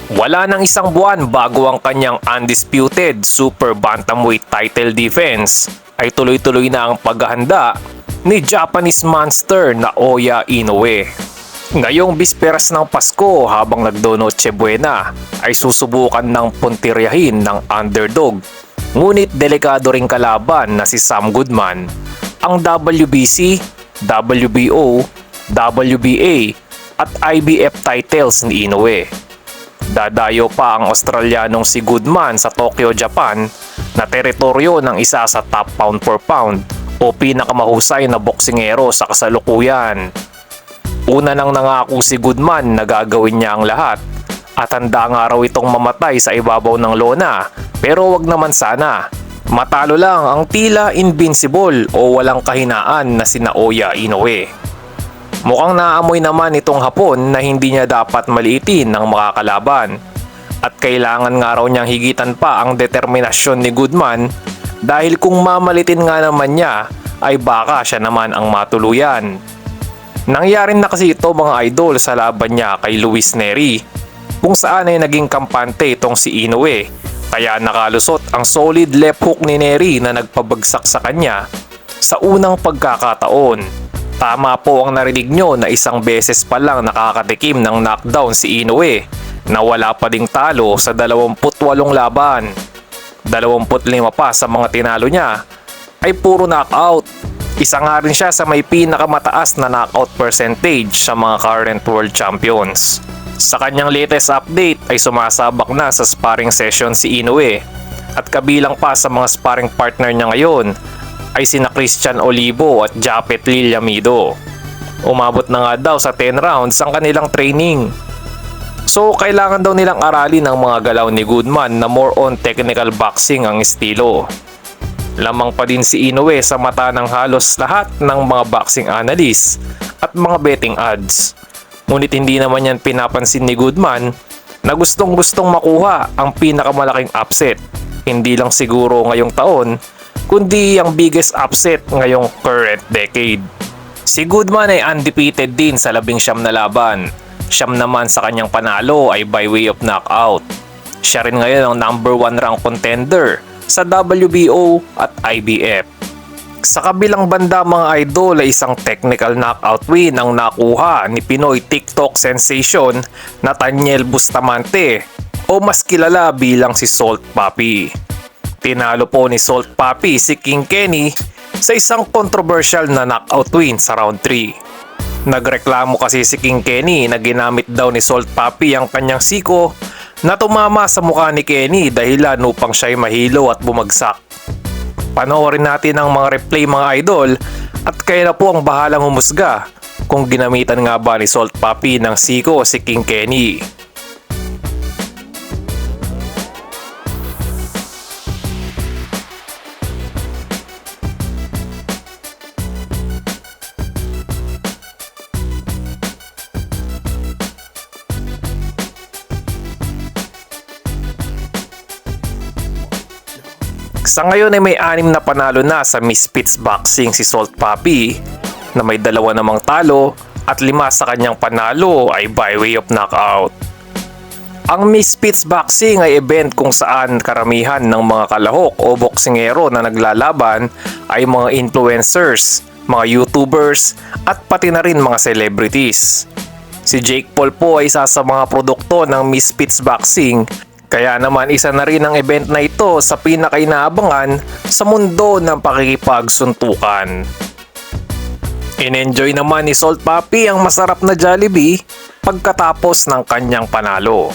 Wala nang isang buwan bago ang kanyang undisputed super bantamweight title defense ay tuloy-tuloy na ang paghahanda ni Japanese monster Naoya Inoue. Ngayong bisperas ng Pasko habang nagdo-Noche Buena ay susubukan ng puntiryahin ng underdog. Ngunit delikado ring kalaban na si Sam Goodman, ang WBC, WBO, WBA at IBF titles ni Inoue. Dadayo pa ang Australianong si Goodman sa Tokyo, Japan na teritoryo ng isa sa top pound for pound o pinakamahusay na boksingero sa kasalukuyan. Una nang nangako si Goodman na gagawin niya ang lahat at handa nga raw itong mamatay sa ibabaw ng lona, pero wag naman sana. Matalo lang ang tila invincible o walang kahinaan na si Naoya Inoue. Mukhang naamoy naman itong Hapon na hindi niya dapat maliitin ng makakalaban at kailangan nga raw niyang higitan pa ang determinasyon ni Goodman dahil kung mamalitin nga naman niya ay baka siya naman ang matuluyan. Nangyari na kasi ito mga idol sa laban niya kay Luis Nery kung saan ay naging kampante itong si Inoue kaya nakalusot ang solid left hook ni Nery na nagpabagsak sa kanya sa unang pagkakataon. Tama po ang narinig nyo na isang beses pa lang nakakatikim ng knockdown si Inoue na wala pa ding talo sa 28 laban. 25 pa sa mga tinalo niya ay puro knockout. Isa nga rin siya sa may pinakamataas na knockout percentage sa mga current world champions. Sa kanyang latest update ay sumasabak na sa sparring session si Inoue at kabilang pa sa mga sparring partner niya ngayon ay sina Christian Olivo at Japet Lillamido. Umabot na nga daw sa 10 rounds ang kanilang training. So kailangan daw nilang aralin ang mga galaw ni Goodman na more on technical boxing ang estilo. Lamang pa din si Inoue sa mata ng halos lahat ng mga boxing analysts at mga betting odds. Ngunit hindi naman yan pinapansin ni Goodman na gustong-gustong makuha ang pinakamalaking upset. Hindi lang siguro ngayong taon kundi ang biggest upset ngayong current decade. Si Goodman ay undefeated din sa 19 na laban. 9 naman sa kanyang panalo ay by way of knockout. Siya rin ngayon ang number 1 rank contender sa WBO at IBF. Sa kabilang banda mga idol ay isang technical knockout win ang nakuha ni Pinoy TikTok sensation Nathaniel Bustamante o mas kilala bilang si Salt Papi. Tinalo po ni Salt Papi si King Kenny sa isang controversial na knockout win sa round 3. Nagreklamo kasi si King Kenny na ginamit daw ni Salt Papi ang kanyang siko na tumama sa mukha ni Kenny dahilan upang siya'y mahilo at bumagsak. Panoorin natin ang mga replay mga idol at kayo na po ang bahalang humusga kung ginamitan nga ba ni Salt Papi ng siko si King Kenny. Sa ngayon ay may 6 na panalo na sa Misfits Boxing si Salt Papi na may 2 namang talo at 5 sa kanyang panalo ay by way of knockout. Ang Misfits Boxing ay event kung saan karamihan ng mga kalahok o boksingero na naglalaban ay mga influencers, mga YouTubers at pati na rin mga celebrities. Si Jake Paul po ay isa sa mga produkto ng Misfits Boxing. Kaya naman isa na rin ang event na ito sa pinakainaabangan sa mundo ng pakikipagsuntukan. In-enjoy naman ni Salt Papi ang masarap na Jollibee pagkatapos ng kanyang panalo.